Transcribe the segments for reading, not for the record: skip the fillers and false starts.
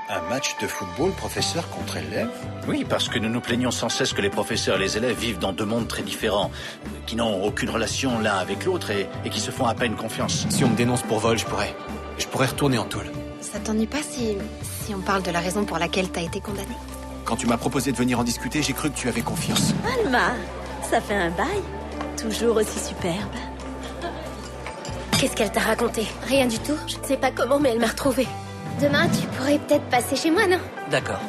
Un match de football, professeur contre élève? Oui, parce que nous nous plaignons sans cesse que les professeurs et les élèves vivent dans deux mondes très différents, qui n'ont aucune relation l'un avec l'autre et qui se font à peine confiance. Si on me dénonce pour vol, je pourrais retourner en tôle. Ça t'ennuie pas si on parle de la raison pour laquelle t'as été condamné? Quand tu m'as proposé de venir en discuter, j'ai cru que tu avais confiance. Alma, ça fait un bail. Toujours aussi superbe. Qu'est-ce qu'elle t'a raconté? Rien du tout. Je ne sais pas comment, mais elle m'a retrouvée. Demain, tu pourrais peut-être passer chez moi, non? D'accord.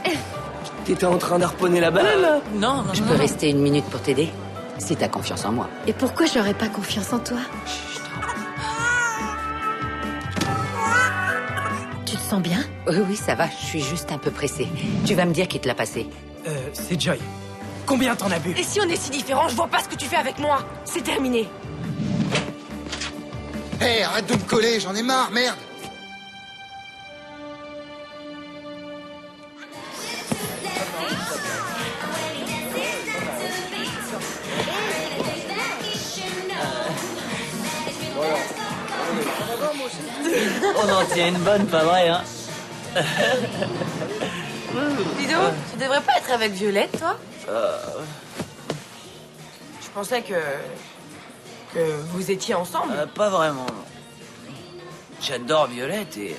T'étais en train d'harponner la balle? Non. Je peux rester une minute pour t'aider, si t'as confiance en moi. Et pourquoi j'aurais pas confiance en toi? Tu te sens bien? Oui, ça va, je suis juste un peu pressée. Tu vas me dire qui te l'a passé. C'est Joy. Combien t'en as bu? Et si on est si différents, je vois pas ce que tu fais avec moi. C'est terminé. Hé, arrête de me coller, j'en ai marre, merde! On en tient une bonne, pas vrai, hein? Dis donc, tu devrais pas être avec Violette, toi? Je pensais que vous étiez ensemble. Pas vraiment. J'adore Violette et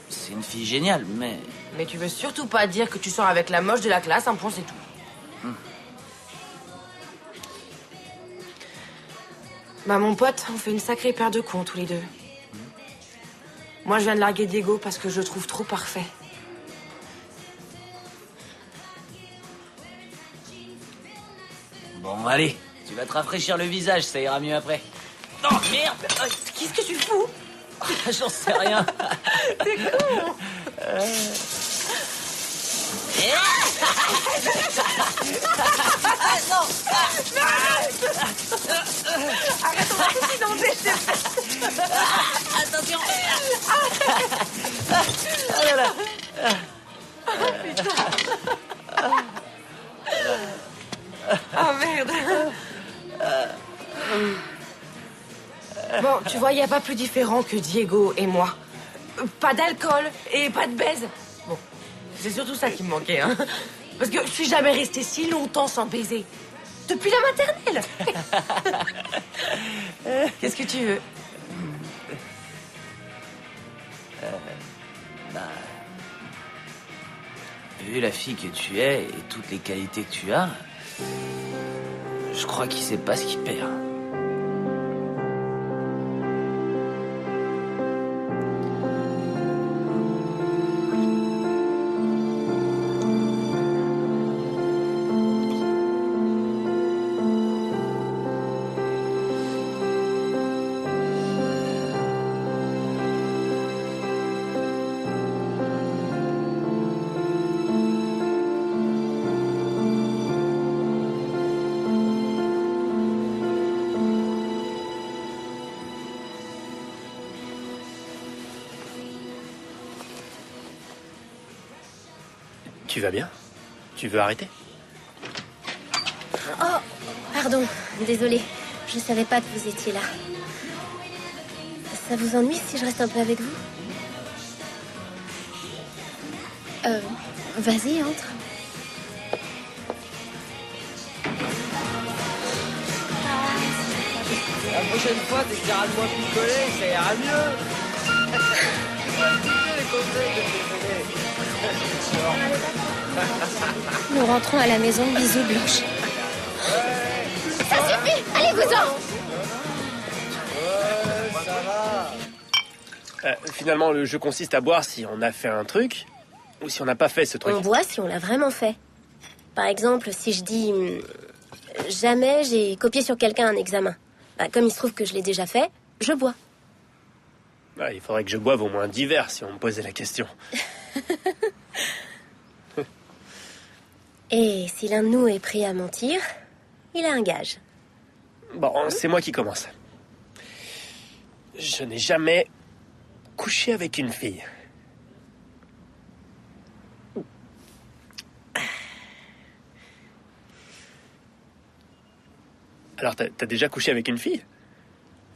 c'est une fille géniale, mais... Mais tu veux surtout pas dire que tu sors avec la moche de la classe, un point c'est tout. Bah mon pote, on fait une sacrée paire de cons tous les deux. Moi je viens de larguer Diego parce que je le trouve trop parfait. Bon, allez, tu vas te rafraîchir le visage, ça ira mieux après. Oh, merde! Qu'est-ce que tu fous? J'en sais rien. T'es con! Non! Arrête, on va tout inonder, Attention! Oh là là! Ah merde! Bon, tu vois, il n'y a pas plus différent que Diego et moi. Pas d'alcool et pas de baise. Bon, c'est surtout ça qui me manquait, hein. Parce que je suis jamais restée si longtemps sans baiser. Depuis la maternelle. Qu'est-ce que tu veux? Vu la fille que tu es et toutes les qualités que tu as, je crois qu'il sait pas ce qu'il perd. Tu vas bien? Tu veux arrêter? Oh, pardon, désolée. Je savais pas que vous étiez là. Ça vous ennuie si je reste un peu avec vous? Vas-y, entre. La prochaine fois, t'essaieras de moi picoler, ça ira mieux. Les conseils de tes Nous rentrons à la maison, bisous Blanche. Ça suffit! Allez-vous-en! Finalement, le jeu consiste à boire si on a fait un truc ou si on n'a pas fait ce truc. On voit si on l'a vraiment fait. Par exemple, si je dis jamais j'ai copié sur quelqu'un un examen. Bah, comme il se trouve que je l'ai déjà fait, je bois. Ah, il faudrait que je boive au moins 10 verres si on me posait la question. Et si l'un de nous est pris à mentir, il a un gage. Bon, c'est moi qui commence. Je n'ai jamais couché avec une fille. Alors, t'as déjà couché avec une fille?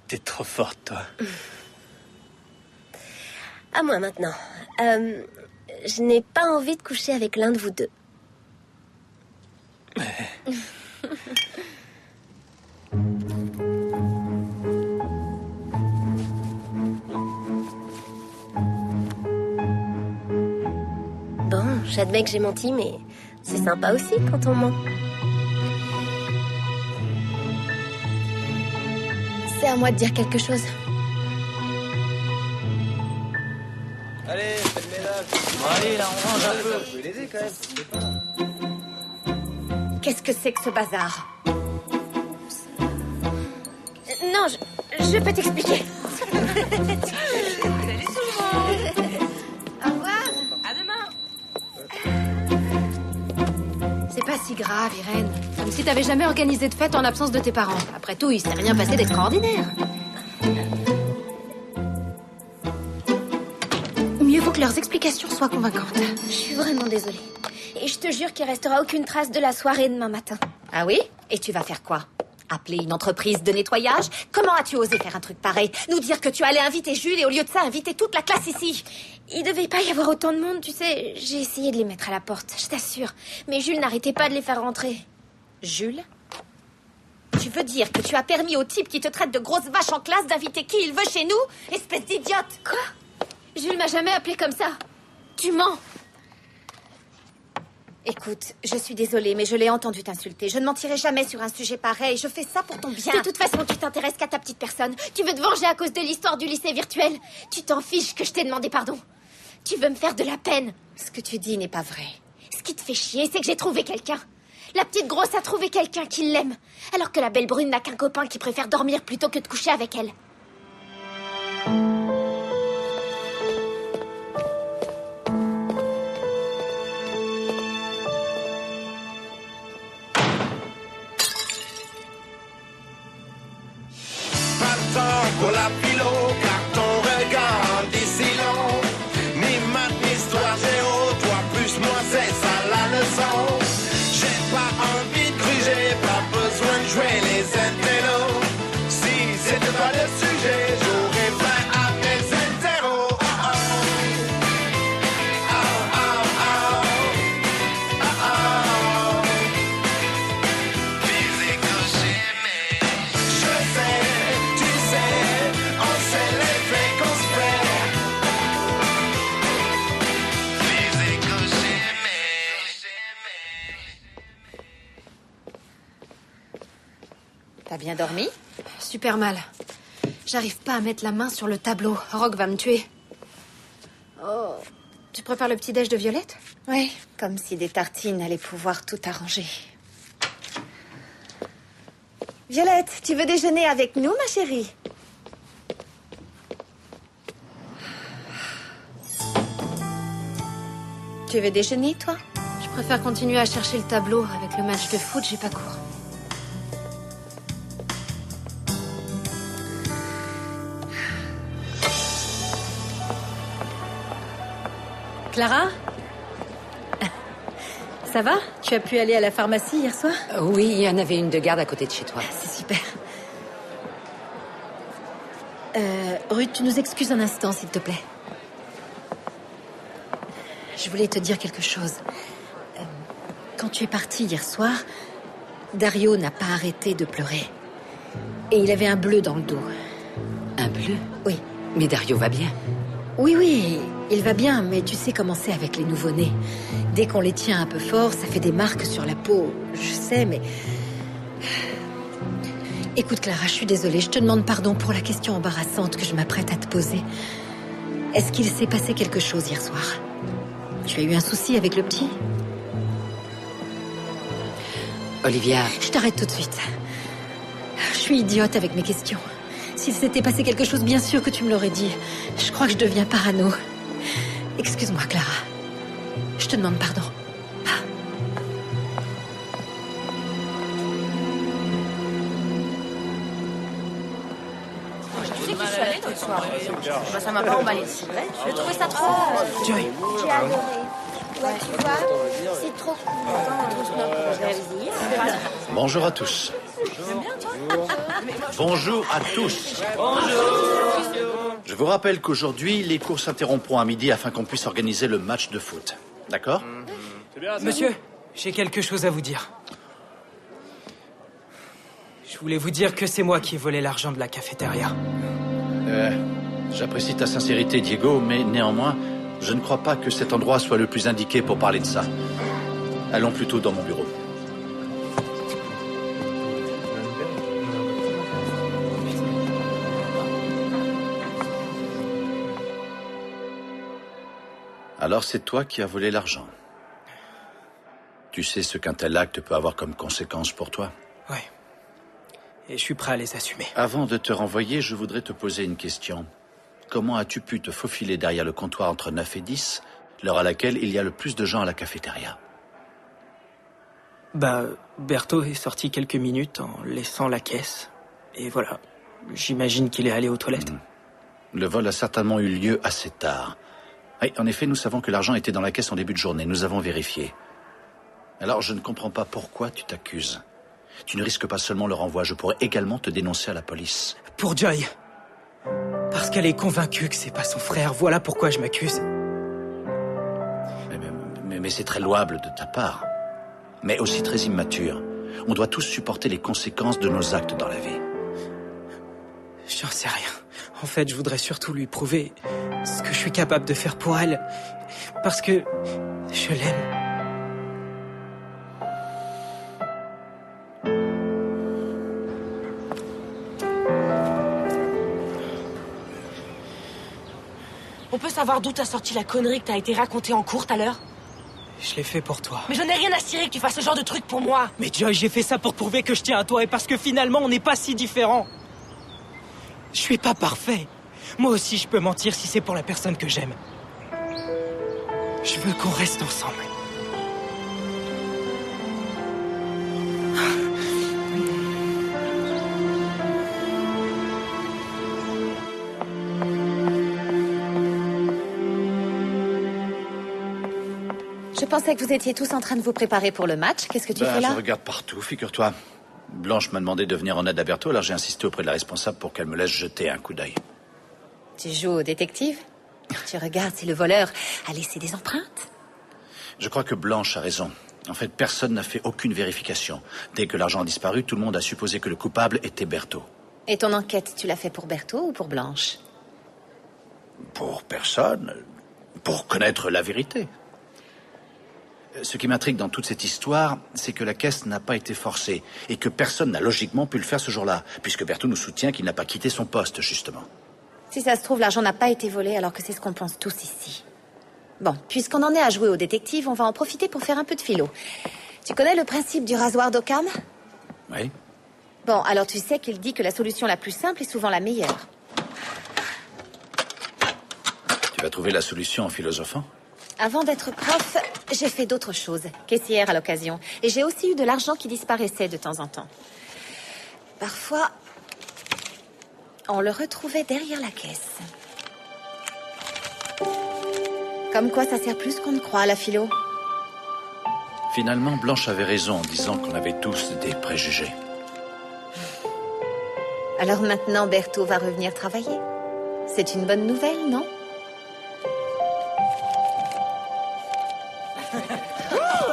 T'es trop forte, toi. À moi maintenant. Je n'ai pas envie de coucher avec l'un de vous deux. Bon, j'admets que j'ai menti, mais c'est sympa aussi quand on ment. C'est à moi de dire quelque chose. Allez, fais le ménage. Allez, là, on range un peu. Vous pouvez l'aider quand même. Qu'est-ce que c'est que ce bazar? Non, je peux t'expliquer. Salut tout le monde. Au revoir. À demain. C'est pas si grave, Irène. Comme si t'avais jamais organisé de fête en absence de tes parents. Après tout, il s'est rien passé d'extraordinaire. Mieux vaut que leurs explications soient convaincantes. Je suis vraiment désolée. Et je te jure qu'il restera aucune trace de la soirée demain matin. Ah oui? Et tu vas faire quoi? Appeler une entreprise de nettoyage? Comment as-tu osé faire un truc pareil? Nous dire que tu allais inviter Jules et au lieu de ça, inviter toute la classe ici? Il devait pas y avoir autant de monde, tu sais. J'ai essayé de les mettre à la porte, je t'assure. Mais Jules n'arrêtait pas de les faire rentrer. Jules? Tu veux dire que tu as permis au type qui te traite de grosse vache en classe d'inviter qui il veut chez nous? Espèce d'idiote! Quoi? Jules m'a jamais appelé comme ça. Tu mens. Écoute, je suis désolée, mais je l'ai entendu t'insulter. Je ne mentirai jamais sur un sujet pareil. Je fais ça pour ton bien. De toute façon, tu t'intéresses qu'à ta petite personne. Tu veux te venger à cause de l'histoire du lycée virtuel. Tu t'en fiches que je t'ai demandé pardon. Tu veux me faire de la peine. Ce que tu dis n'est pas vrai. Ce qui te fait chier, c'est que j'ai trouvé quelqu'un. La petite grosse a trouvé quelqu'un qui l'aime. Alors que la belle brune n'a qu'un copain qui préfère dormir plutôt que de coucher avec elle. Pour la philo, car ton regard d'ici long. Ni maths, ni histoire, géo, toi plus moi, c'est ça la leçon. J'ai pas envie de gruger, pas besoin de jouer les intellos. Si c'était pas le sujet, j'aurais fait à mes interros. Oh, oh. Oh, oh, oh. Oh, oh. Physique au chimie. Je sais, tu sais. C'est l'effet qu'on se fait. T'as bien dormi? Super mal. J'arrive pas à mettre la main sur le tableau. Rogue va me tuer. Oh. Tu prépares le petit-déj de Violette? Oui, comme si des tartines allaient pouvoir tout arranger. Violette, tu veux déjeuner avec nous, ma chérie? Tu veux déjeuner, toi? Je préfère continuer à chercher le tableau. Avec le match de foot, j'ai pas cours. Clara? Ça va? Tu as pu aller à la pharmacie hier soir? Oui, il y en avait une de garde à côté de chez toi. C'est super. Ruth, tu nous excuses un instant, s'il te plaît. Je voulais te dire quelque chose. Quand tu es partie hier soir, Dario n'a pas arrêté de pleurer. Et il avait un bleu dans le dos. Un bleu? Oui. Mais Dario va bien. Oui, il va bien, mais tu sais comment c'est avec les nouveau-nés. Dès qu'on les tient un peu fort, ça fait des marques sur la peau. Je sais, mais... Écoute, Clara, je suis désolée. Je te demande pardon pour la question embarrassante que je m'apprête à te poser. Est-ce qu'il s'est passé quelque chose hier soir? Tu as eu un souci avec le petit? Olivia... Je t'arrête tout de suite. Je suis idiote avec mes questions. S'il s'était passé quelque chose, bien sûr que tu me l'aurais dit. Je crois que je deviens parano. Excuse-moi, Clara. Je te demande pardon. Tu sais que je suis allée l'autre soir. Bah, ça m'a pas emballé. J'ai trouvé ça trop... J'ai adoré. Ouais, tu vois, c'est trop cool. Bonjour à tous. Bonjour à tous. Bonjour. l'argent. Je vous rappelle qu'aujourd'hui, les cours s'interrompront à midi afin qu'on puisse organiser le match de foot. D'accord? C'est bien, ça. Monsieur, j'ai quelque chose à vous dire. Je voulais vous dire que c'est moi qui ai volé l'argent de la cafétéria. J'apprécie ta sincérité, Diego, mais néanmoins, je ne crois pas que cet endroit soit le plus indiqué pour parler de ça. Allons plutôt dans mon bureau. Alors c'est toi qui as volé l'argent. Tu sais ce qu'un tel acte peut avoir comme conséquence pour toi? Ouais. Et je suis prêt à les assumer. Avant de te renvoyer, je voudrais te poser une question. Comment as-tu pu te faufiler derrière le comptoir entre 9 et 10, l'heure à laquelle il y a le plus de gens à la cafétéria? Berthaud est sorti quelques minutes en laissant la caisse. Et voilà. J'imagine qu'il est allé aux toilettes. Le vol a certainement eu lieu assez tard. Oui, en effet, nous savons que l'argent était dans la caisse en début de journée. Nous avons vérifié. Alors, je ne comprends pas pourquoi tu t'accuses. Tu ne risques pas seulement le renvoi. Je pourrais également te dénoncer à la police. Pour Joy. Parce qu'elle est convaincue que c'est pas son frère. Voilà pourquoi je m'accuse. Mais c'est très louable de ta part. Mais aussi très immature. On doit tous supporter les conséquences de nos actes dans la vie. J'en sais rien. En fait, je voudrais surtout lui prouver ce que je suis capable de faire pour elle. Parce que je l'aime. On peut savoir d'où t'as sorti la connerie que t'as été racontée en cours tout à l'heure? Je l'ai fait pour toi. Mais j'en ai rien à cirer que tu fasses ce genre de truc pour moi. Mais Joy, j'ai fait ça pour prouver que je tiens à toi et parce que finalement, on n'est pas si différents. Je suis pas parfait. Moi aussi, je peux mentir si c'est pour la personne que j'aime. Je veux qu'on reste ensemble. Je pensais que vous étiez tous en train de vous préparer pour le match. Qu'est-ce que tu fais là? Je regarde partout, figure-toi. Blanche m'a demandé de venir en aide à Berthaud, alors j'ai insisté auprès de la responsable pour qu'elle me laisse jeter un coup d'œil. Tu joues au détective? Tu regardes si le voleur a laissé des empreintes? Je crois que Blanche a raison. En fait, personne n'a fait aucune vérification. Dès que l'argent a disparu, tout le monde a supposé que le coupable était Berthaud. Et ton enquête, tu l'as fait pour Berthaud ou pour Blanche? Pour personne. Pour connaître la vérité. Ce qui m'intrigue dans toute cette histoire, c'est que la caisse n'a pas été forcée et que personne n'a logiquement pu le faire ce jour-là, puisque Berthaud nous soutient qu'il n'a pas quitté son poste, justement. Si ça se trouve, l'argent n'a pas été volé alors que c'est ce qu'on pense tous ici. Bon, puisqu'on en est à jouer au détective, on va en profiter pour faire un peu de philo. Tu connais le principe du rasoir d'Occam? Oui. Bon, alors tu sais qu'il dit que la solution la plus simple est souvent la meilleure. Tu vas trouver la solution en philosophant? Avant d'être prof, j'ai fait d'autres choses, caissière à l'occasion. Et j'ai aussi eu de l'argent qui disparaissait de temps en temps. Parfois, on le retrouvait derrière la caisse. Comme quoi ça sert plus qu'on ne croit à la philo. Finalement, Blanche avait raison en disant qu'on avait tous des préjugés. Alors maintenant, Berthaud va revenir travailler. C'est une bonne nouvelle, non?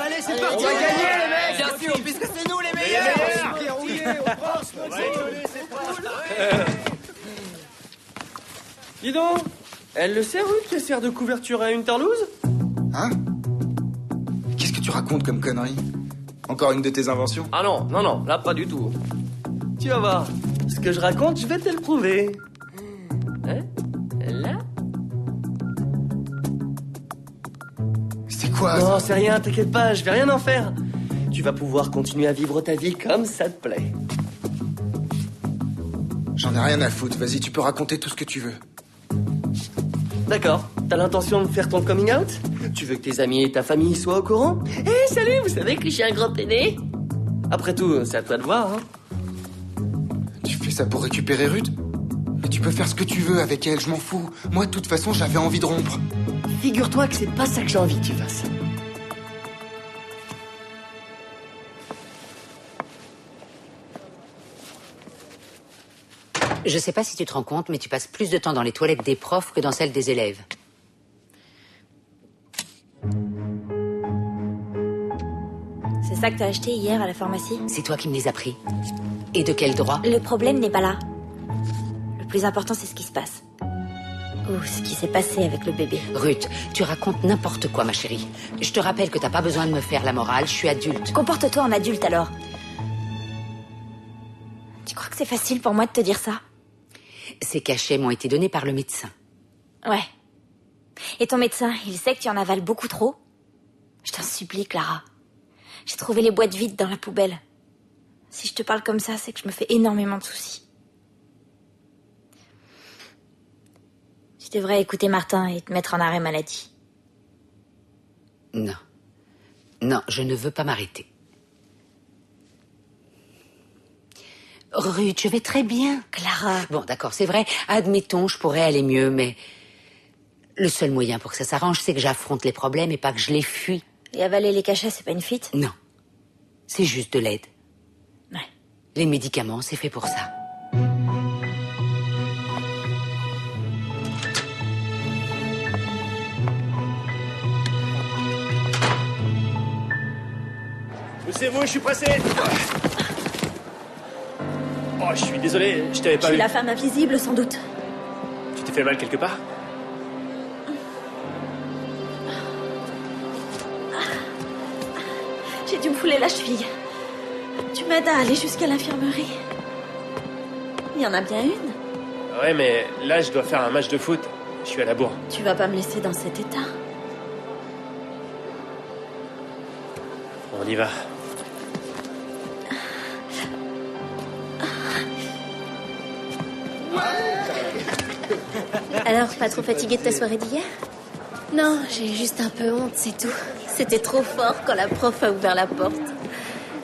Allez, c'est parti! On va gagner, les mecs! Bien sûr, puisque c'est nous les meilleurs! Dis donc, elle le sait, Ruth, qu'elle sert de couverture à une tarlouse? Hein? Qu'est-ce que tu racontes comme connerie? Encore une de tes inventions? Ah non, non, non, là pas du tout. Tu vas voir, ce que je raconte, je vais te le prouver. Hein? Là? C'est quoi? Non, c'est rien, t'inquiète pas, je vais rien en faire. Tu vas pouvoir continuer à vivre ta vie comme ça te plaît. J'en ai rien à foutre, vas-y, tu peux raconter tout ce que tu veux. D'accord, t'as l'intention de faire ton coming out? Tu veux que tes amis et ta famille soient au courant? Eh, salut, vous savez que je suis un gros pédé? Après tout, c'est à toi de voir, hein. Tu fais ça pour récupérer Ruth? Mais tu peux faire ce que tu veux avec elle, je m'en fous. Moi, de toute façon, j'avais envie de rompre. Figure-toi que c'est pas ça que j'ai envie que tu fasses. Je sais pas si tu te rends compte, mais tu passes plus de temps dans les toilettes des profs que dans celles des élèves. C'est ça que t'as acheté hier à la pharmacie? C'est toi qui me les as pris. Et de quel droit? Le problème n'est pas là. Le plus important, c'est ce qui se passe. Ou ce qui s'est passé avec le bébé. Ruth, tu racontes n'importe quoi, ma chérie. Je te rappelle que t'as pas besoin de me faire la morale, je suis adulte. Comporte-toi en adulte, alors. Tu crois que c'est facile pour moi de te dire ça? Ces cachets m'ont été donnés par le médecin. Ouais. Et ton médecin, il sait que tu en avales beaucoup trop? Je t'en supplie, Clara. J'ai trouvé les boîtes vides dans la poubelle. Si je te parle comme ça, c'est que je me fais énormément de soucis. Tu devrais écouter Martin et te mettre en arrêt maladie. Non. Non, je ne veux pas m'arrêter. Ruth, je vais très bien. Clara. Bon, d'accord, c'est vrai. Admettons, je pourrais aller mieux, mais... Le seul moyen pour que ça s'arrange, c'est que j'affronte les problèmes et pas que je les fuis. Et avaler les cachets, c'est pas une fuite? Non. C'est juste de l'aide. Ouais. Les médicaments, c'est fait pour ça. Poussez-vous, je suis pressé. Oh, je suis désolé, je t'avais pas Je vu. suis la femme invisible, sans doute. Tu t'es fait mal quelque part? J'ai dû me fouler la cheville. Tu m'aides à aller jusqu'à l'infirmerie. Il y en a bien une. Ouais, mais là, je dois faire un match de foot. Je suis à la bourre. Tu vas pas me laisser dans cet état. On y va. Alors, pas trop fatiguée de ta soirée d'hier? Non, j'ai juste un peu honte, c'est tout. C'était trop fort quand la prof a ouvert la porte.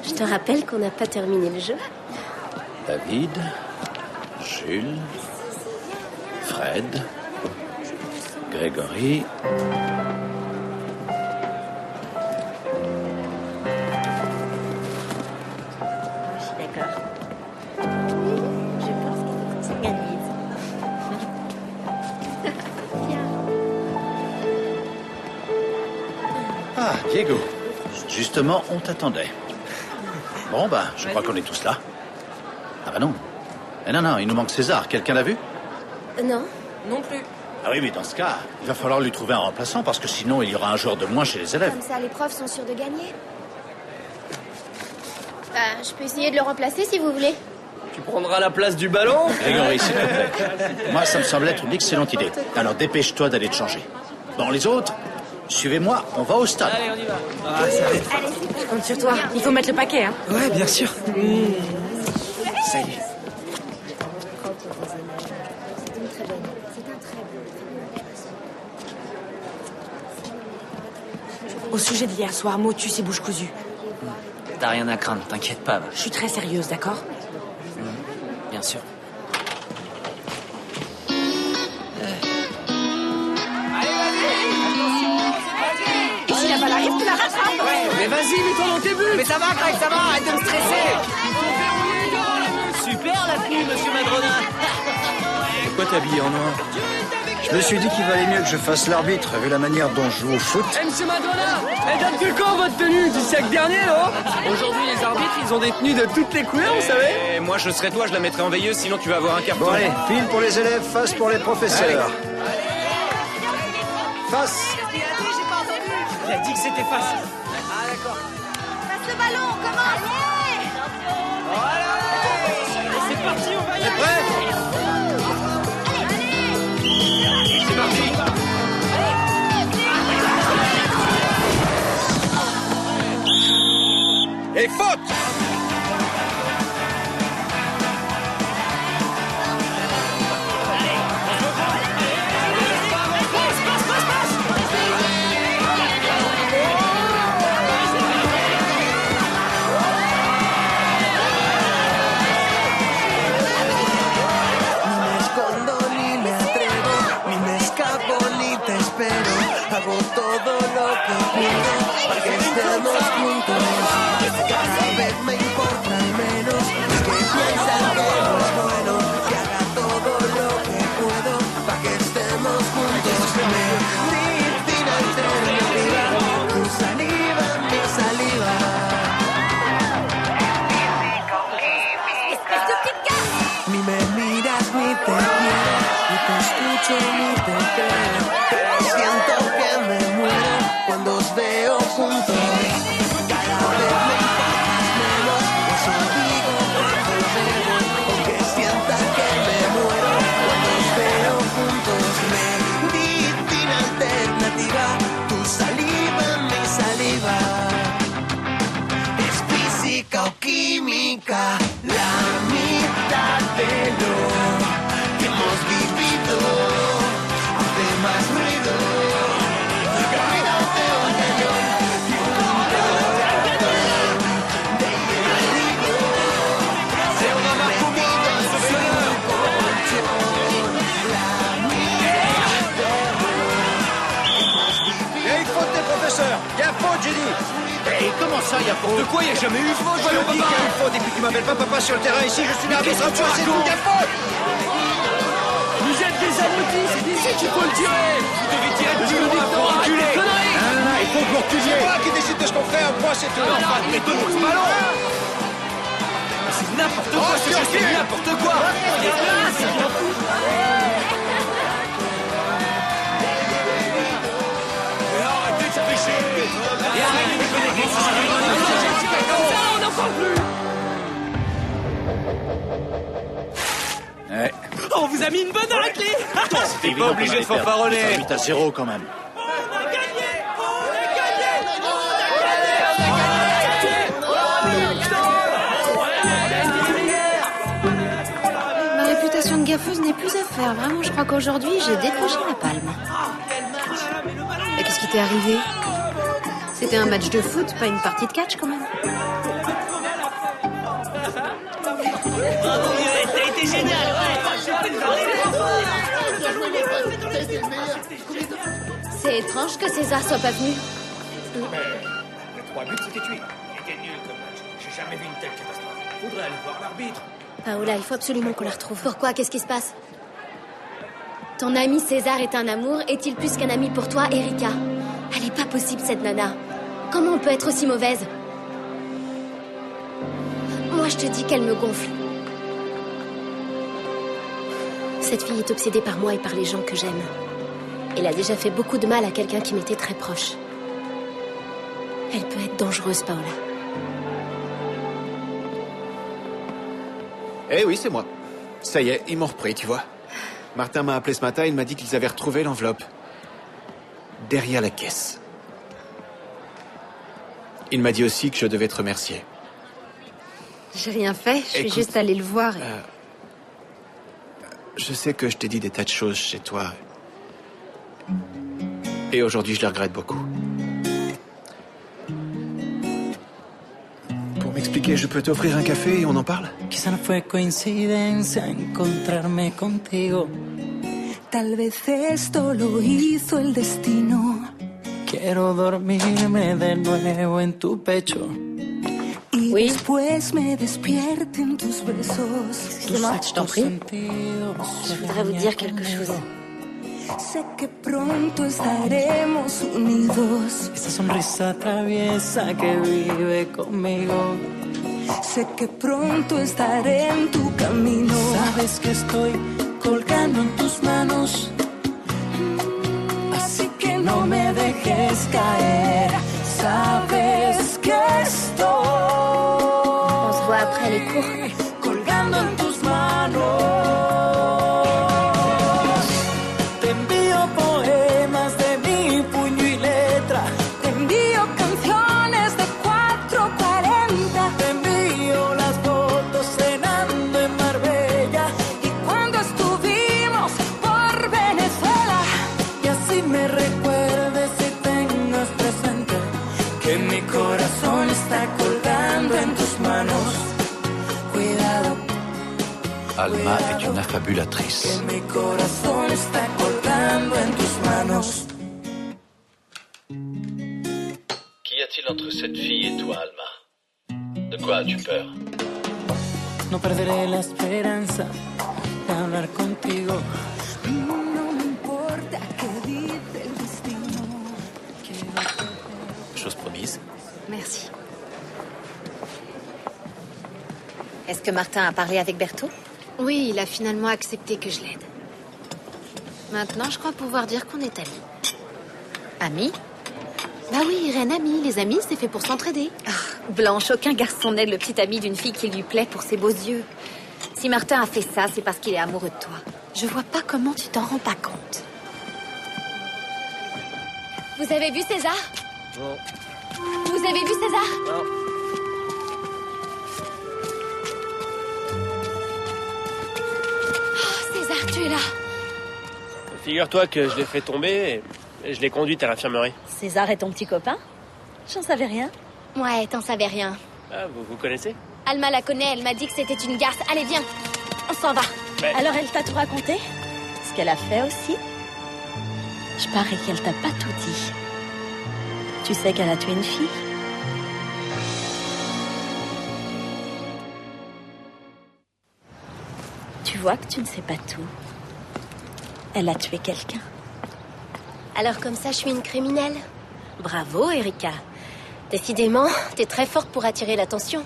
Je te rappelle qu'on n'a pas terminé le jeu. David, Jules, Fred, Grégory... Je suis d'accord. Je pense que c'est gagné. Ah, Diego. Justement, on t'attendait. Bon, bah, je crois qu'on est tous là. Ah bah non. Eh non, il nous manque César. Quelqu'un l'a vu? Non. Non plus. Ah oui, mais dans ce cas, il va falloir lui trouver un remplaçant parce que sinon, il y aura un joueur de moins chez les élèves. Comme ça, les profs sont sûrs de gagner. Je peux essayer de le remplacer si vous voulez. Tu prendras la place du ballon? Grégory, s'il te plaît. Moi, ça me semble être une excellente idée. Alors, dépêche-toi d'aller te changer. Bon, les autres, suivez-moi, on va au stade. Allez, on y va. Ah, ça va être... Compte sur toi. Il faut mettre le paquet, hein. Ouais, bien sûr. Salut. Au sujet d'hier soir, motus et bouche cousue. T'as rien à craindre, t'inquiète pas. Je suis très sérieuse, d'accord? Bien sûr. Et si la balle arrive, tu la rattrapes. Mais vas-y, mets-toi dans tes buts. Mais ça va, Greg, ça va, arrête de me stresser. Super la tenue, monsieur Madrona. Pourquoi t'habiller en noir? Je me suis dit qu'il valait mieux que je fasse l'arbitre, vu la manière dont je joue au foot. Eh, monsieur Madrona, elle date de quand votre tenue? Du siècle dernier, non? Aujourd'hui, les arbitres, ils ont des tenues de toutes les couleurs, vous savez? Et moi, je serais toi, je la mettrais en veilleuse, sinon tu vas avoir un carton. Bon allez, pile pour les élèves, face pour les professeurs. Face. Il a dit que c'était facile. Ah, d'accord. Passe le ballon, commence. C'est parti, on va y aller. C'est parti. Et faute! los veo juntos. Cada vez me importas menos, eso digo cuando me voy, aunque sienta que me muero. Cuando los veo juntos, medicina alternativa, tu saliva, mi saliva. Es física o química, la mitad de lo que hemos vivido hace más ruido. Caminante o cañón, y un corazón de herido se ha metido en su colchón. La mitad de Il y a une faute des professeurs. Il y a faute, j'ai dit. Et comment ça, il y a faute? De quoi? Il n'y a jamais eu faute. Je dis qu'il y a une faute et puis tu m'appelles pas papa sur le terrain ici. Je suis l'arbitre. C'est tout. Il y a faute. Vous êtes des abrutis, c'est d'ici qu'il faut le tirer. Vous devez tirer depuis le temps pour reculer. Il faut que vous reculiez. C'est moi qui décide de ce qu'on fait. Un point, c'est tout. Enfin, mettons-nous ce ballon. C'est n'importe quoi, c'est n'importe quoi. Arrêtez de tricher. Et arrêtez de déconner. On n'en parle plus. Ouais. On vous a mis une bonne raclée. T'es pas obligé de fanfaronner. 8-0 quand même. Ma réputation de gaffeuse n'est plus à faire. Vraiment, je crois qu'aujourd'hui, j'ai décroché la palme. Et qu'est-ce qui t'est arrivé? C'était un match de foot, pas une partie de catch quand même. T'as été génial, C'est étrange que César soit pas venu. Les 3 buts, c'était tué. Il était nul comme match. J'ai jamais vu une telle catastrophe. Faudrait aller voir l'arbitre. Paola, il faut absolument qu'on la retrouve. Pourquoi? Qu'est-ce qui se passe? Ton ami César est un amour. Est-il plus qu'un ami pour toi, Erika? Elle est pas possible, cette nana. Comment on peut être aussi mauvaise? Moi, je te dis qu'elle me gonfle. Cette fille est obsédée par moi et par les gens que j'aime. Elle a déjà fait beaucoup de mal à quelqu'un qui m'était très proche. Elle peut être dangereuse, Paola. Eh oui, c'est moi. Ça y est, ils m'ont repris, tu vois. Martin m'a appelé ce matin, il m'a dit qu'ils avaient retrouvé l'enveloppe. Derrière la caisse. Il m'a dit aussi que je devais te remercier. J'ai rien fait, je suis Écoute, juste allée le voir. Je sais que je t'ai dit des tas de choses chez toi. Et aujourd'hui, je les regrette beaucoup. Pour m'expliquer, je peux t'offrir un café et on en parle? Quizá no fue coincidencia encontrarme contigo. Tal vez esto lo hizo el destino. Quiero dormirme de nuevo en tu pecho. Y después me despierte en tus besos. Excusez-moi, je t'en prie. Je voudrais vous dire quelque chose. Sé que pronto estaremos unidos. Esa sonrisa traviesa que vive conmigo. Sé que pronto estaré en tu camino. Sabes que estoy colgando en tus manos. Así que no me dejes caer. Sabes que estoy. On se voit après les cours. Colgando en tus manos. Te envío poemas de mi puño y letra. Te envío canciones de 4:40. Te envío las fotos cenando en Marbella. Y cuando estuvimos por Venezuela. Y así me recuerdes y tengas presente que mi corazón está colgando en tus manos. Cuidado. Alma est une affabulatrice. Que mi corazón está colgando en tus manos. Qu'y a-t-il entre cette fille et toi, Alma? De quoi as-tu peur? No perderé la esperanza de hablar contigo. No me importa qué dice el destino. Chose promise. Merci. Est-ce que Martin a parlé avec Berthaud? Oui, il a finalement accepté que je l'aide. Maintenant, je crois pouvoir dire qu'on est amis. Amis? Bah oui, rien ami. Les amis, c'est fait pour s'entraider. Blanche, aucun garçon n'aide le petit ami d'une fille qui lui plaît pour ses beaux yeux. Si Martin a fait ça, c'est parce qu'il est amoureux de toi. Je vois pas comment tu t'en rends pas compte. Vous avez vu César? Non. Vous avez vu César? Non. Oh, César, tu es là. Figure-toi que je l'ai fait tomber et je l'ai conduite à l'infirmerie. César est ton petit copain? J'en savais rien. Ouais, t'en savais rien. Ah, vous connaissez? Alma la connaît, elle m'a dit que c'était une garce. Allez, viens, on s'en va. Mais... Alors elle t'a tout raconté? Ce qu'elle a fait aussi? Je parie qu'elle t'a pas tout dit. Tu sais qu'elle a tué une fille? Tu vois que tu ne sais pas tout. Elle a tué quelqu'un. Alors comme ça, je suis une criminelle? Bravo, Erika. Décidément, t'es très forte pour attirer l'attention.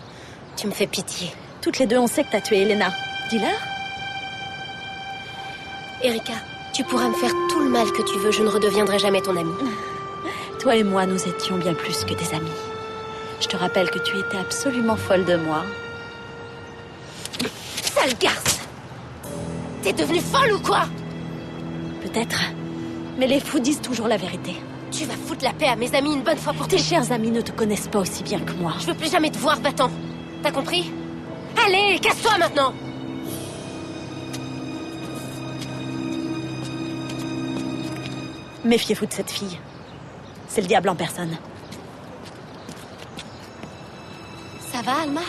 Tu me fais pitié. Toutes les deux, on sait que t'as tué Elena. Dis-leur. Erika, tu pourras me faire tout le mal que tu veux, je ne redeviendrai jamais ton amie. Toi et moi, nous étions bien plus que des amis. Je te rappelle que tu étais absolument folle de moi. Sale garce! T'es devenue folle ou quoi? Peut-être. Mais les fous disent toujours la vérité. Tu vas foutre la paix à mes amis une bonne fois pour Tes chers amis ne te connaissent pas aussi bien que moi. Je veux plus jamais te voir, va-t'en. T'as compris? Allez, casse-toi maintenant! Méfiez-vous de cette fille. C'est le diable en personne. Ça va, Alma?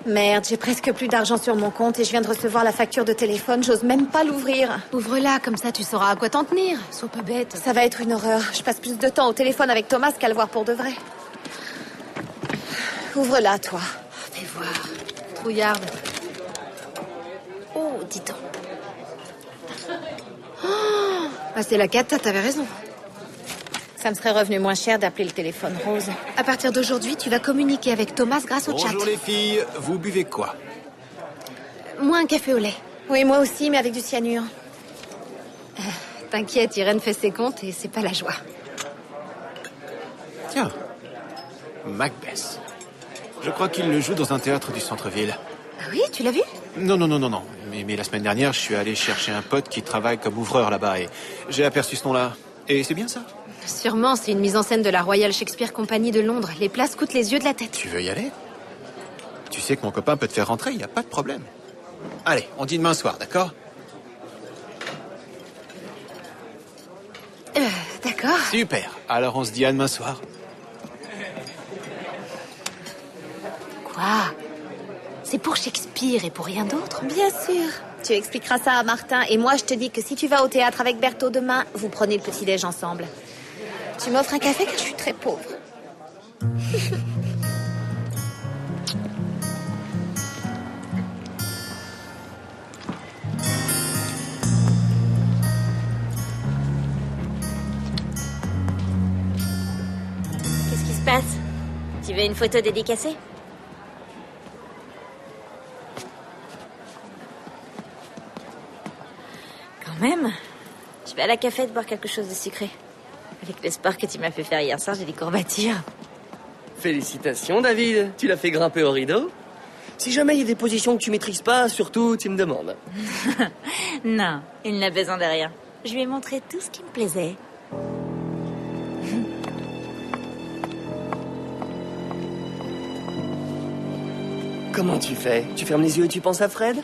Merde, j'ai presque plus d'argent sur mon compte et je viens de recevoir la facture de téléphone. J'ose même pas l'ouvrir. Ouvre-la, comme ça tu sauras à quoi t'en tenir. Sois pas bête. Ça va être une horreur. Je passe plus de temps au téléphone avec Thomas qu'à le voir pour de vrai. Ouvre-la, toi. Fais voir. Trouillarde. Oh, dis donc. Oh, bah c'est la cata, t'avais raison. Ça me serait revenu moins cher d'appeler le téléphone rose. À partir d'aujourd'hui, tu vas communiquer avec Thomas grâce au chat. Bonjour les filles, vous buvez quoi? Moi, un café au lait. Oui, moi aussi, mais avec du cyanure. T'inquiète, Irène fait ses comptes et c'est pas la joie. Tiens, Macbeth. Je crois qu'il le joue dans un théâtre du centre-ville. Ah oui, tu l'as vu? Non. Mais la semaine dernière, je suis allé chercher un pote qui travaille comme ouvreur là-bas et j'ai aperçu ce nom-là. Et c'est bien ça? Sûrement, c'est une mise en scène de la Royal Shakespeare Company de Londres. Les places coûtent les yeux de la tête. Tu veux y aller? Tu sais que mon copain peut te faire rentrer, il n'y a pas de problème. Allez, on dit demain soir, d'accord? D'accord. Super, alors on se dit à demain soir. Quoi? C'est pour Shakespeare et pour rien d'autre? Bien sûr. Tu expliqueras ça à Martin et moi je te dis que si tu vas au théâtre avec Berthaud demain, vous prenez le petit-déj ensemble. Tu m'offres un café car je suis très pauvre. Qu'est-ce qui se passe? Tu veux veux une photo dédicacée? Quand même. Je vais à la cafette boire quelque chose de sucré. Avec le sport que tu m'as fait faire hier soir, j'ai des courbatures. Félicitations, David. Tu l'as fait grimper au rideau. Si jamais il y a des positions que tu maîtrises pas, surtout, tu me demandes. Non, il n'a besoin de rien. Je lui ai montré tout ce qui me plaisait. Comment tu fais? Tu fermes les yeux et tu penses à Fred?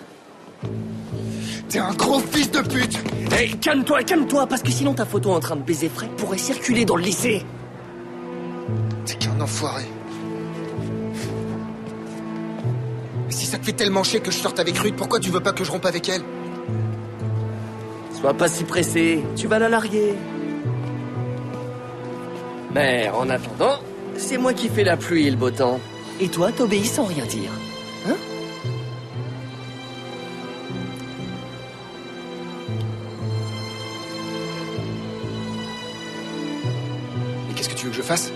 T'es un gros fils de pute! Hé, calme-toi, parce que sinon ta photo en train de baiser Fred pourrait circuler dans le lycée. T'es qu'un enfoiré. Si ça te fait tellement chier que je sorte avec Ruth, pourquoi tu veux pas que je rompe avec elle? Sois pas si pressé, tu vas la larguer. Mais en attendant, c'est moi qui fais la pluie et le beau temps. Et toi, t'obéis sans rien dire. Hein? Et qu'est-ce que tu veux que je fasse?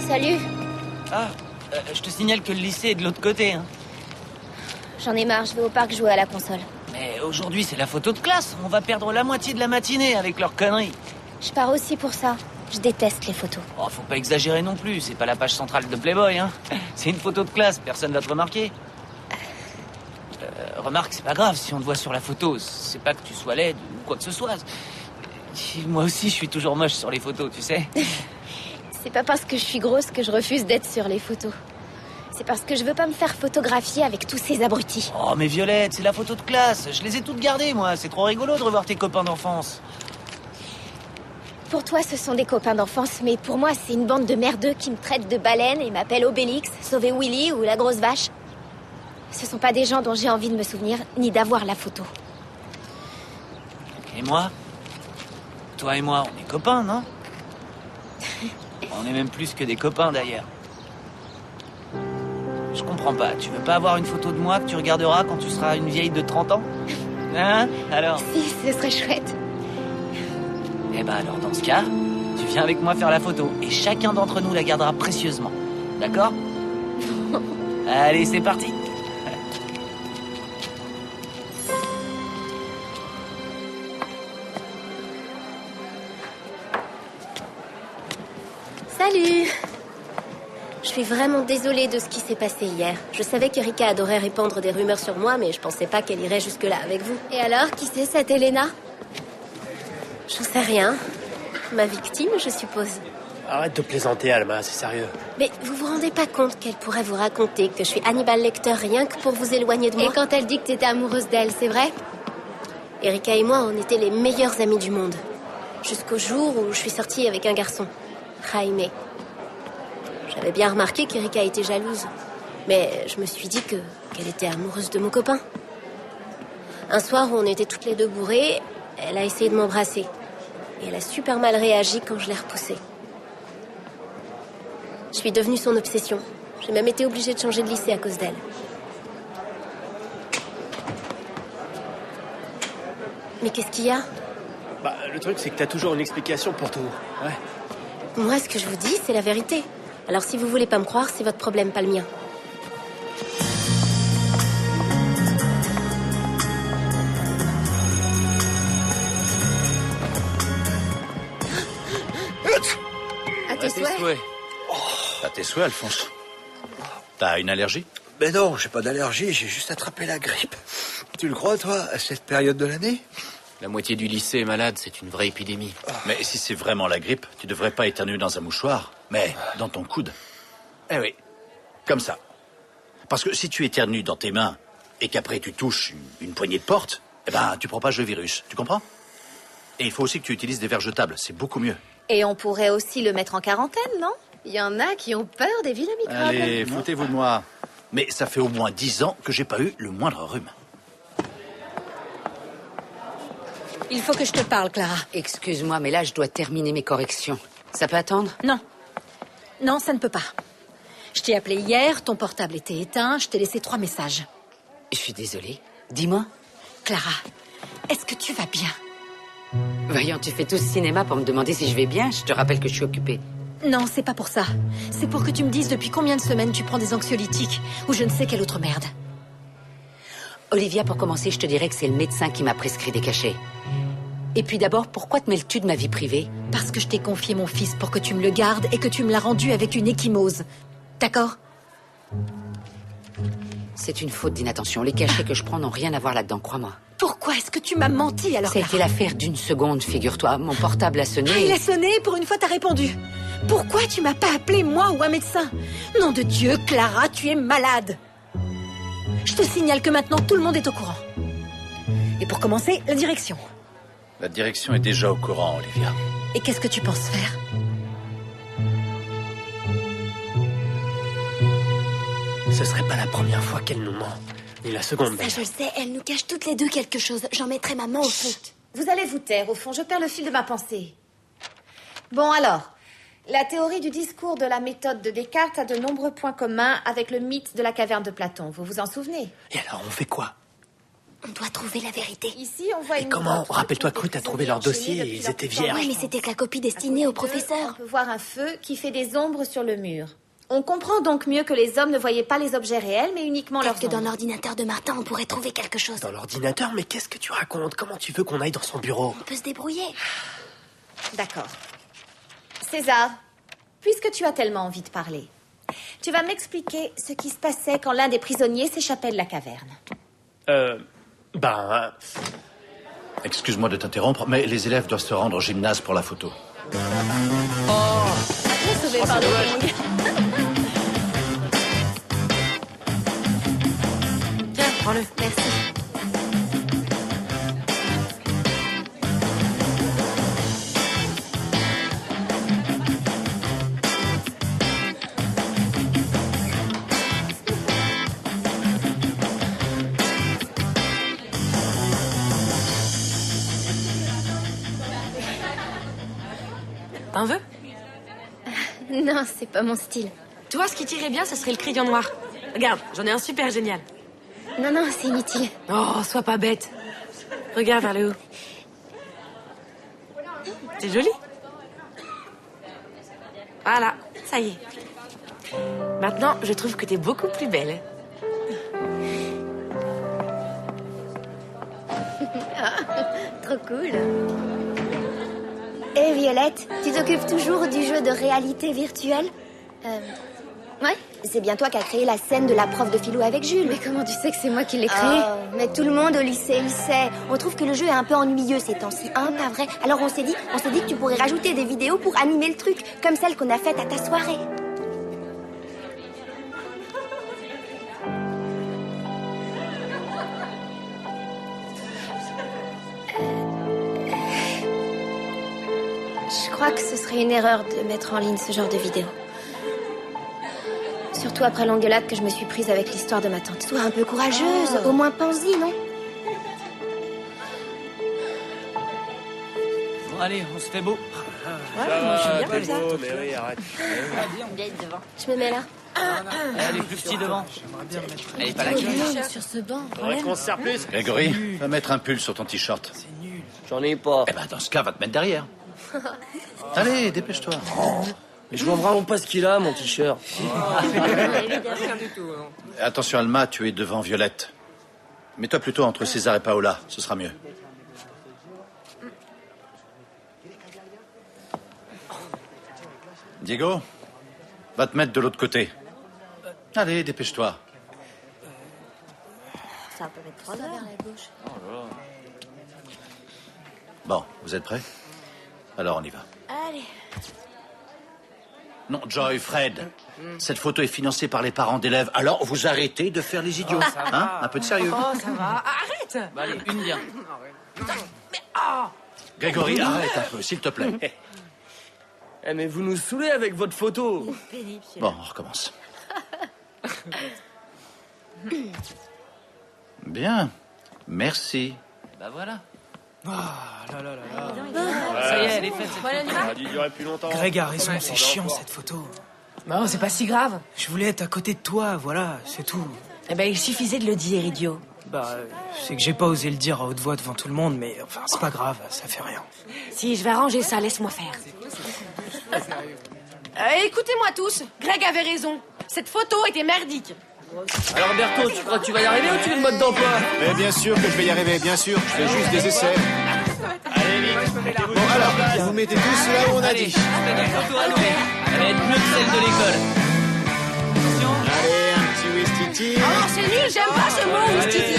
Salut. Ah, je te signale que le lycée est de l'autre côté. Hein. J'en ai marre, je vais au parc jouer à la console. Mais aujourd'hui, c'est la photo de classe. On va perdre la moitié de la matinée avec leurs conneries. Je pars aussi pour ça. Je déteste les photos. Oh, faut pas exagérer non plus. C'est pas la page centrale de Playboy, hein. C'est une photo de classe. Personne va te remarquer. Remarque, c'est pas grave si on te voit sur la photo. C'est pas que tu sois laide ou quoi que ce soit. Moi aussi, je suis toujours moche sur les photos, tu sais. C'est pas parce que je suis grosse que je refuse d'être sur les photos. C'est parce que je veux pas me faire photographier avec tous ces abrutis. Oh, mais Violette, c'est la photo de classe. Je les ai toutes gardées, moi. C'est trop rigolo de revoir tes copains d'enfance. Pour toi, ce sont des copains d'enfance, mais pour moi, c'est une bande de merdeux qui me traitent de baleine et m'appellent Obélix, Sauver Willy ou la grosse vache. Ce sont pas des gens dont j'ai envie de me souvenir, ni d'avoir la photo. Et moi? Toi et moi, on est copains, non? On est même plus que des copains, d'ailleurs. Je comprends pas. Tu veux pas avoir une photo de moi que tu regarderas quand tu seras une vieille de 30 ans? Hein? Alors? Si, ce serait chouette. Eh ben alors, dans ce cas, tu viens avec moi faire la photo. Et chacun d'entre nous la gardera précieusement. D'accord? Allez, c'est parti. Salut! Je suis vraiment désolée de ce qui s'est passé hier. Je savais qu'Erika adorait répandre des rumeurs sur moi, mais je pensais pas qu'elle irait jusque-là avec vous. Et alors, qui c'est cette Elena? J'en sais rien. Ma victime, je suppose. Arrête de plaisanter, Alma, c'est sérieux. Mais vous vous rendez pas compte qu'elle pourrait vous raconter que je suis Hannibal Lecter rien que pour vous éloigner de moi? Et quand elle dit que t'étais amoureuse d'elle, c'est vrai? Erika et moi, on était les meilleurs amis du monde. Jusqu'au jour où je suis sortie avec un garçon, Jaime. J'avais bien remarqué qu'Erika était jalouse. Mais je me suis dit qu'elle était amoureuse de mon copain. Un soir où on était toutes les deux bourrées, elle a essayé de m'embrasser. Et elle a super mal réagi quand je l'ai repoussée. Je suis devenue son obsession. J'ai même été obligée de changer de lycée à cause d'elle. Mais qu'est-ce qu'il y a? Bah, le truc, c'est que t'as toujours une explication pour tout. Ouais. Moi, ce que je vous dis, c'est la vérité. Alors si vous voulez pas me croire, c'est votre problème, pas le mien. À tes souhaits. À tes souhaits, Alphonse. T'as une allergie? Ben non, j'ai pas d'allergie, j'ai juste attrapé la grippe. Tu le crois, toi, à cette période de l'année? La moitié du lycée est malade, c'est une vraie épidémie. Mais si c'est vraiment la grippe, tu devrais pas éternuer dans un mouchoir, mais dans ton coude. Eh oui, comme ça. Parce que si tu éternues dans tes mains et qu'après tu touches une poignée de porte, eh ben tu propages le virus, tu comprends? Et il faut aussi que tu utilises des verres jetables, c'est beaucoup mieux. Et on pourrait aussi le mettre en quarantaine, non? Il y en a qui ont peur des vilains microbes. Allez, foutez-vous de moi. Mais ça fait au moins 10 ans que j'ai pas eu le moindre rhume. Il faut que je te parle, Clara. Excuse-moi, mais là, je dois terminer mes corrections. Ça peut attendre? Non. Non, ça ne peut pas. Je t'ai appelé hier, ton portable était éteint, je t'ai laissé 3 messages. Je suis désolée. Dis-moi. Clara, est-ce que tu vas bien? Voyons, tu fais tout ce cinéma pour me demander si je vais bien. Je te rappelle que je suis occupée. Non, c'est pas pour ça. C'est pour que tu me dises depuis combien de semaines tu prends des anxiolytiques ou je ne sais quelle autre merde. Olivia, pour commencer, je te dirais que c'est le médecin qui m'a prescrit des cachets. Et puis d'abord, pourquoi te mêles-tu de ma vie privée? Parce que je t'ai confié mon fils pour que tu me le gardes et que tu me l'as rendu avec une ecchymose. D'accord? C'est une faute d'inattention. Les cachets que je prends n'ont rien à voir là-dedans, crois-moi. Pourquoi est-ce que tu m'as menti alors? Ça a été l'affaire d'une seconde, figure-toi. Mon portable a sonné. Ah, il a sonné, pour une fois t'as répondu. Pourquoi tu m'as pas appelé, moi ou un médecin? Nom de Dieu, Clara, tu es malade. Je te signale que maintenant tout le monde est au courant. Et pour commencer, la direction. La direction est déjà au courant, Olivia. Et qu'est-ce que tu penses faire? Ce serait pas la première fois qu'elle nous ment. Ni la seconde. Ça, je le sais, elle nous cache toutes les deux quelque chose. J'en mettrai ma main au feu. Vous allez vous taire, au fond, je perds le fil de ma pensée. Bon alors, la théorie du discours de la méthode de Descartes a de nombreux points communs avec le mythe de la caverne de Platon. Vous vous en souvenez? Et alors, on fait quoi? On doit trouver la vérité. Ici, on voit Et comment? Rappelle-toi que t'as trouvé leur dossier et ils étaient vierges. Oui, mais c'était que la copie destinée au professeur. On peut voir un feu qui fait des ombres sur le mur. On comprend donc mieux que les hommes ne voyaient pas les objets réels, mais uniquement leurs Peut-être que dans ombres. l'ordinateur de Martin, on pourrait trouver quelque chose. Dans l'ordinateur? Mais qu'est-ce que tu racontes? Comment tu veux qu'on aille dans son bureau? On peut se débrouiller. D'accord. César, puisque tu as tellement envie de parler, tu vas m'expliquer ce qui se passait quand l'un des prisonniers s'échappait de la caverne. Excuse-moi de t'interrompre, mais les élèves doivent se rendre au gymnase pour la photo. Sauvé par le gong. Tiens, prends-le. Merci. T'en veux? Non, c'est pas mon style. Toi, ce qui t'irait bien, ce serait le crayon noir. Regarde, j'en ai un super génial. Non, non, c'est inutile. Oh, sois pas bête. Regarde vers le haut. C'est joli. Voilà, ça y est. Maintenant, je trouve que t'es beaucoup plus belle. Trop cool. Et Violette, tu t'occupes toujours du jeu de réalité virtuelle? Ouais, c'est bien toi qui as créé la scène de la prof de philo avec Jules. Mais comment tu sais que c'est moi qui l'ai créé? Mais tout le monde au lycée le sait. On trouve que le jeu est un peu ennuyeux ces temps-ci, hein, pas vrai? Alors on s'est dit que tu pourrais rajouter des vidéos pour animer le truc, comme celle qu'on a faite à ta soirée. Je crois que ce serait une erreur de mettre en ligne ce genre de vidéo. Surtout après l'engueulade que je me suis prise avec l'histoire de ma tante. Sois un peu courageuse, au moins pense-y, non? Bon, allez, on se fait beau. Ouais, moi, je suis bien comme ça. Mais oui, arrête. Je me mets là. Allez, plus petit devant. J'aimerais bien me mettre. Elle est pas là sur ce banc. Faudrait qu'on se serre plus. Grégory, va mettre un pull sur ton t-shirt. J'en ai pas. Eh ben, dans ce cas, va te mettre derrière. Allez, dépêche-toi. Mais je vois vraiment pas ce qu'il a, mon t-shirt. Attention, Alma, tu es devant Violette. Mets-toi plutôt entre César et Paola, ce sera mieux. Diego, va te mettre de l'autre côté. Allez, dépêche-toi. Ça peut mettre 3 heures. Vers la gauche. Bon, vous êtes prêts? Alors, on y va. Allez. Non, Joy, Fred, cette photo est financée par les parents d'élèves, alors vous arrêtez de faire les idiots. Hein? Un peu de sérieux. Oh, ça va. Arrête. Bah, allez, une bien. Grégory, arrête un peu, s'il te plaît. Eh, mais vous nous saoulez avec votre photo. Bon, on recommence. Bien, merci. Bah voilà. Ça y est, elle est faite, cette photo. Ça a dû durer plus longtemps. Greg a raison, c'est chiant cette photo. Non, c'est pas si grave. Je voulais être à côté de toi, voilà, c'est tout. Eh ben, il suffisait de le dire, idiot. Bah, c'est que j'ai pas osé le dire à haute voix devant tout le monde, mais enfin, c'est pas grave, ça fait rien. Si, je vais arranger ça, laisse-moi faire. Écoutez-moi tous, Greg avait raison. Cette photo était merdique. Alors Berthaud, tu crois que tu vas y arriver ou tu veux le mode d'emploi? Mais bien sûr que je vais y arriver, bien sûr. Je fais juste des essais. Allez, vite. Bon, alors, vous vous mettez tous là où on a dit. Faites une photo à louer. Elle va être mieux que celle de l'école. Allez, un petit Wistiti. Oh non, c'est nul, j'aime pas ce mot, Wistiti.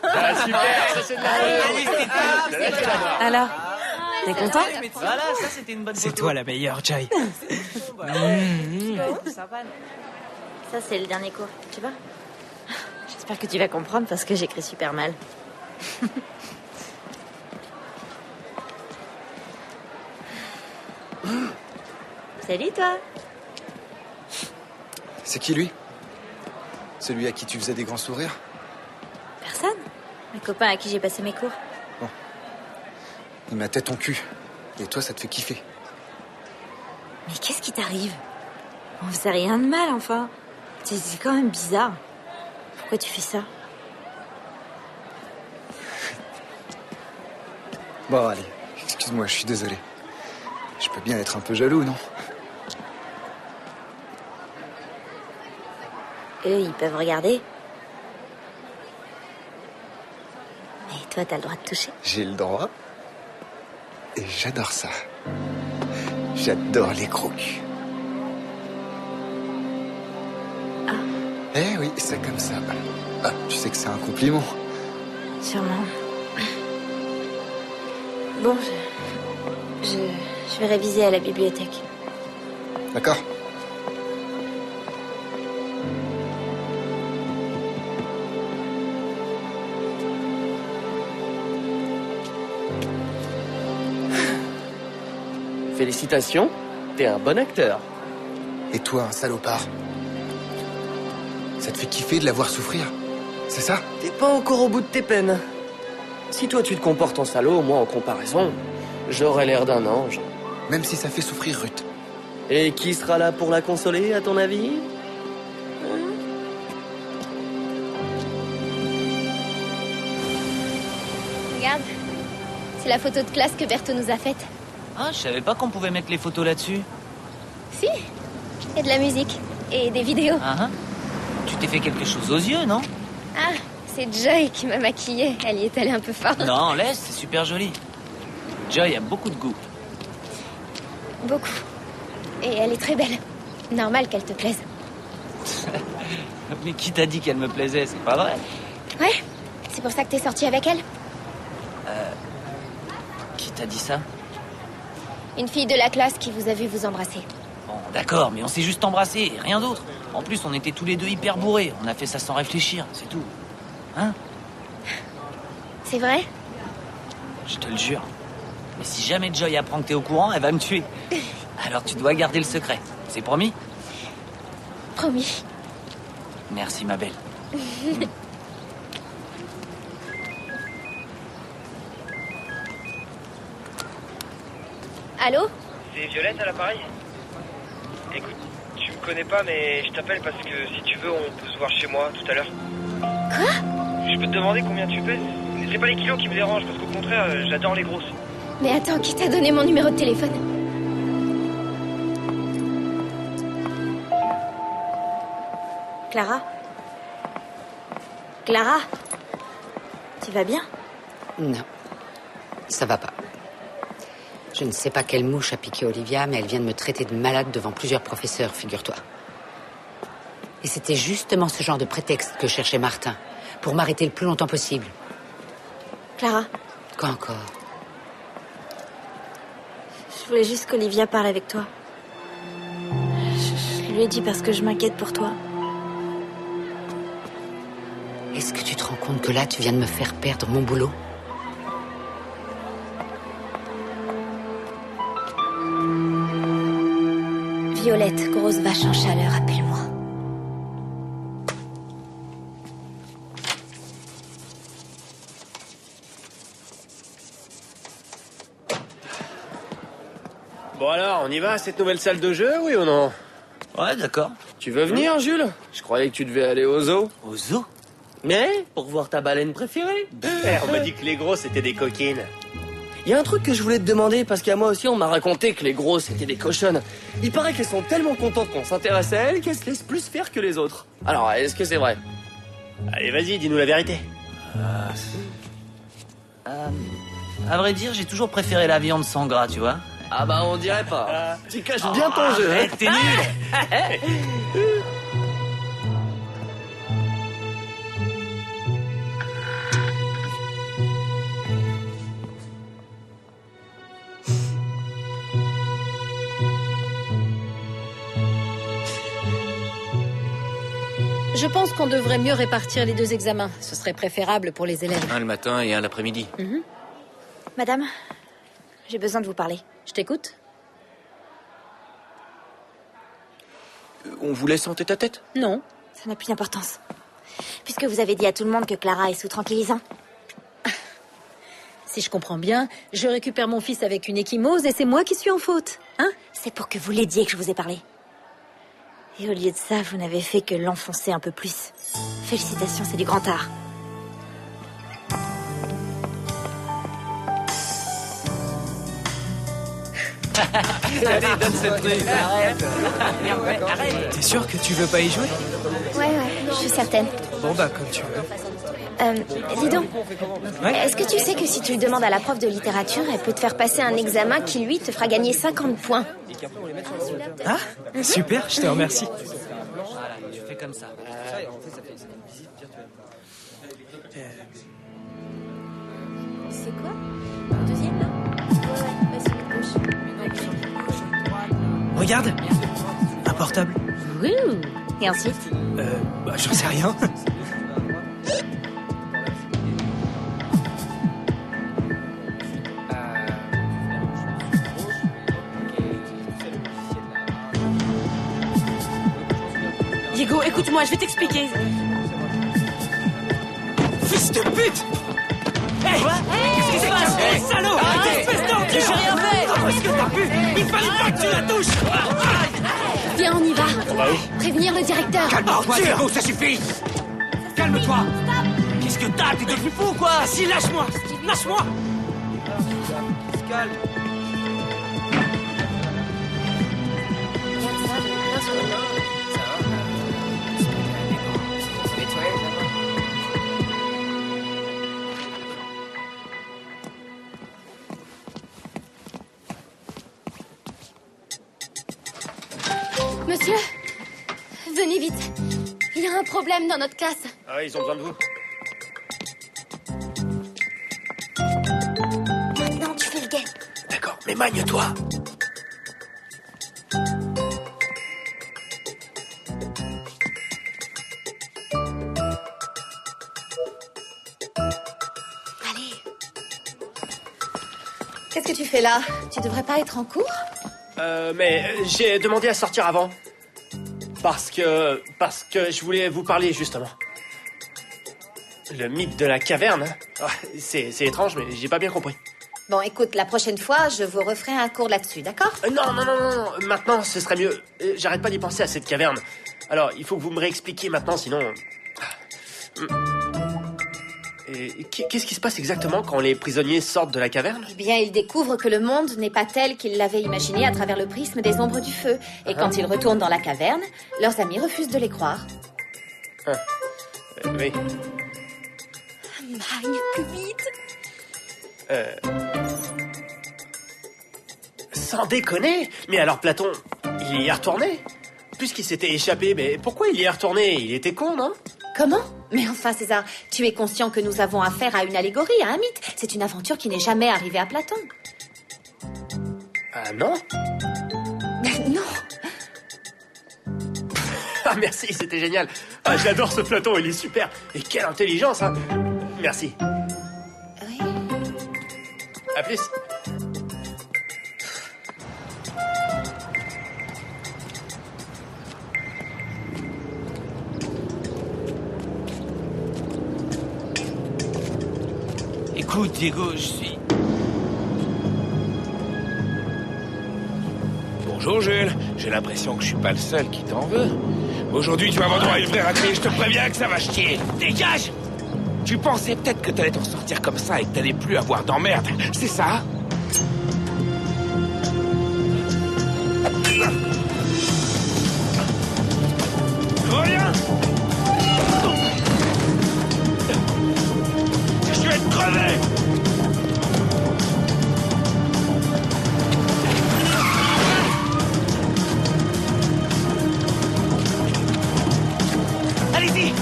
Ah, super, ça c'est de la Alors, t'es content? Voilà, ça c'était une bonne photo. C'est toi la meilleure, Jai. Ça, c'est le dernier cours, tu vois? J'espère que tu vas comprendre parce que j'écris super mal. Salut, toi. C'est qui lui? Celui à qui tu faisais des grands sourires? Personne. Un copain à qui j'ai passé mes cours. Il m'a tête ton cul. Et toi, ça te fait kiffer. Mais qu'est-ce qui t'arrive? On faisait rien de mal, enfin. C'est quand même bizarre. Pourquoi tu fais ça? Bon, allez, excuse-moi, je suis désolé. Je peux bien être un peu jaloux, non? Eux, ils peuvent regarder. Mais toi, t'as le droit de toucher. J'ai le droit. Et j'adore ça. J'adore les gros culs. Eh oui, c'est comme ça. Ah, tu sais que c'est un compliment. Sûrement. Bon, je vais réviser à la bibliothèque. D'accord. Félicitations, t'es un bon acteur. Et toi, un salopard? Ça te fait kiffer de la voir souffrir? C'est ça? T'es pas encore au bout de tes peines. Si toi tu te comportes en salaud, moi en comparaison, j'aurais l'air d'un ange. Même si ça fait souffrir Ruth. Et qui sera là pour la consoler, à ton avis? Regarde, c'est la photo de classe que Berthaud nous a faite. Ah, je savais pas qu'on pouvait mettre les photos là-dessus. Si, et de la musique, et des vidéos. Ah, tu t'es fait quelque chose aux yeux, non? Ah, c'est Joy qui m'a maquillée, elle y est allée un peu fort. Non, laisse, c'est super joli. Joy a beaucoup de goût. Beaucoup. Et elle est très belle. Normal qu'elle te plaise. Mais qui t'a dit qu'elle me plaisait? C'est pas vrai. Ouais, c'est pour ça que t'es sortie avec elle. Qui t'a dit ça? Une fille de la classe qui vous a vu vous embrasser. Bon, d'accord, mais on s'est juste embrassés, rien d'autre. En plus, on était tous les deux hyper bourrés. On a fait ça sans réfléchir, c'est tout. Hein? C'est vrai? Je te le jure. Mais si jamais Joy apprend que t'es au courant, elle va me tuer. Alors tu dois garder le secret. C'est promis? Promis. Merci, ma belle. Allô? C'est Violette à l'appareil? Écoute, tu me connais pas, mais je t'appelle parce que si tu veux, on peut se voir chez moi tout à l'heure. Quoi? Je peux te demander combien tu pèses? C'est pas les kilos qui me dérangent, parce qu'au contraire, j'adore les grosses. Mais attends, qui t'a donné mon numéro de téléphone? Clara? Clara? Tu vas bien? Non, ça va pas. Je ne sais pas quelle mouche a piqué Olivia, mais elle vient de me traiter de malade devant plusieurs professeurs, figure-toi. Et c'était justement ce genre de prétexte que cherchait Martin, pour m'arrêter le plus longtemps possible. Clara? Quoi encore? Je voulais juste qu'Olivia parle avec toi. Je lui ai dit parce que je m'inquiète pour toi. Est-ce que tu te rends compte que là, tu viens de me faire perdre mon boulot? Violette, grosse vache en chaleur, appelle-moi. Bon alors, on y va à cette nouvelle salle de jeu, oui ou non? Ouais, d'accord. Tu veux venir, Jules? Je croyais que tu devais aller au zoo. Au zoo? Mais pour voir ta baleine préférée. On m'a dit que les gros, c'était des coquines. Il y a un truc que je voulais te demander, parce qu'à moi aussi, on m'a raconté que les grosses étaient des cochonnes. Il paraît qu'elles sont tellement contentes qu'on s'intéresse à elles qu'elles se laissent plus faire que les autres. Alors, est-ce que c'est vrai? Allez, vas-y, dis-nous la vérité. À vrai dire, j'ai toujours préféré la viande sans gras, tu vois. Ah bah, on dirait pas. Tu caches bien ton jeu. Arrête, t'es nul. Je pense qu'on devrait mieux répartir les 2 examens. Ce serait préférable pour les élèves. Un le matin et un l'après-midi. Madame, j'ai besoin de vous parler. Je t'écoute. On vous laisse en tête-à-tête? Non. Ça n'a plus d'importance. Puisque vous avez dit à tout le monde que Clara est sous tranquillisant. Si je comprends bien, je récupère mon fils avec une ecchymose et c'est moi qui suis en faute. Hein? C'est pour que vous l'aidiez que je vous ai parlé. Et au lieu de ça, vous n'avez fait que l'enfoncer un peu plus. Félicitations, c'est du grand art. Allez, donne cette truc. Arrête. T'es sûr que tu veux pas y jouer? Ouais, je suis certaine. Bon bah, comme tu veux. Dis donc, Ouais. est-ce que tu sais que si tu le demandes à la prof de littérature, elle peut te faire passer un examen qui, lui, te fera gagner 50 points? Ah, super, je te remercie. Voilà, tu fais comme ça. C'est quoi? Le deuxième, là? Ouais, c'est le gauche. Regarde, un portable. Et ensuite? Bah, j'en sais rien. Diego, écoute-moi, je vais t'expliquer. Fils de pute! Hey! Qu'est-ce qui se passe? Hey, salaud! Espèce d'enculé! J'ai rien fait! Comment est-ce que t'as pu? Il fallait pas que tu la touches! Viens, on y va. Prévenir le directeur. Calme-toi, Diego, ça suffit! Calme-toi! Qu'est-ce que t'as? T'es devenu fou ou quoi? Si, lâche-moi! Lâche-moi! Calme. Monsieur, venez vite. Il y a un problème dans notre classe. Ah ouais, ils ont besoin de vous. Maintenant, tu fais le guet. D'accord, mais magne-toi. Allez. Qu'est-ce que tu fais là? Tu devrais pas être en cours? Mais j'ai demandé à sortir avant. Parce que je voulais vous parler, justement. Le mythe de la caverne, hein. C'est étrange, mais j'ai pas bien compris. Bon, écoute, la prochaine fois, je vous referai un cours là-dessus, d'accord? Non, maintenant, ce serait mieux. J'arrête pas d'y penser à cette caverne. Alors, il faut que vous me réexpliquiez maintenant, sinon... Qu'est-ce qui se passe exactement quand les prisonniers sortent de la caverne? Eh bien, ils découvrent que le monde n'est pas tel qu'ils l'avaient imaginé à travers le prisme des ombres du feu. Et quand ils retournent dans la caverne, leurs amis refusent de les croire. Oui. Magne, plus vite. Sans déconner? Mais alors Platon, il y est retourné? Puisqu'il s'était échappé, mais pourquoi il y est retourné? Il était con, non? Comment? Mais enfin, César, tu es conscient que nous avons affaire à une allégorie, à un mythe. C'est une aventure qui n'est jamais arrivée à Platon. Ah non? Non. Ah merci, c'était génial. Ah, j'adore ce Platon, il est super. Et quelle intelligence, hein. Merci. Oui. À plus. Écoute, Diego, je suis... Bonjour Jules, j'ai l'impression que je suis pas le seul qui t'en veut. Aujourd'hui, tu vas avoir droit à une vraie raclée, je te préviens que ça va chier. Dégage! Tu pensais peut-être que t'allais t'en sortir comme ça et que t'allais plus avoir d'emmerde, c'est ça? Reviens! Je vais te crever! Allez-y!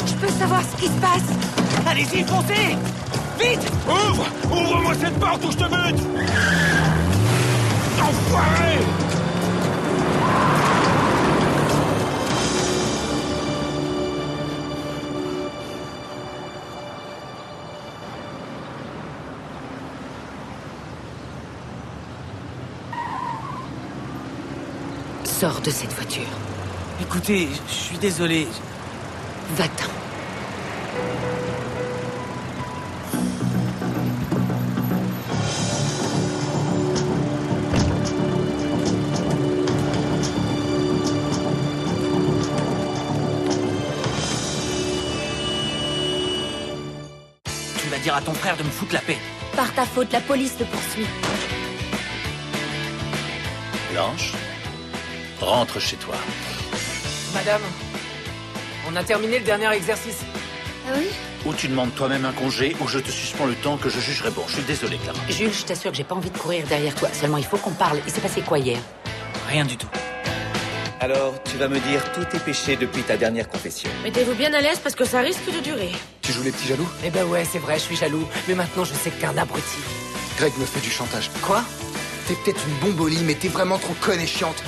Je peux savoir ce qui se passe? Allez-y, foncez! Vite! Ouvre-moi cette porte ou je te bute! Enfoiré! Sors de cette voiture. Écoutez, je suis désolé. Va-t'en. Tu vas dire à ton frère de me foutre la paix. Par ta faute, la police te poursuit. Blanche, rentre chez toi. Madame, on a terminé le dernier exercice. Ah oui? Ou tu demandes toi-même un congé, ou je te suspends le temps que je jugerai bon. Je suis désolé, Clara. Jules, je t'assure que j'ai pas envie de courir derrière toi. Seulement, il faut qu'on parle. Il s'est passé quoi hier? Rien du tout. Alors, tu vas me dire tous tes péchés depuis ta dernière confession. Mettez-vous bien à l'aise parce que ça risque de durer. Tu joues les petits jaloux? Eh ben ouais, c'est vrai, je suis jaloux. Mais maintenant, je sais que t'es un abruti. Greg me fait du chantage. Quoi? T'es peut-être une bombolie, mais t'es vraiment trop conne et chiante.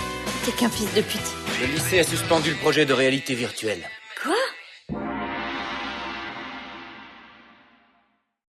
T'es qu'un fils de pute. Le lycée a suspendu le projet de réalité virtuelle. Quoi?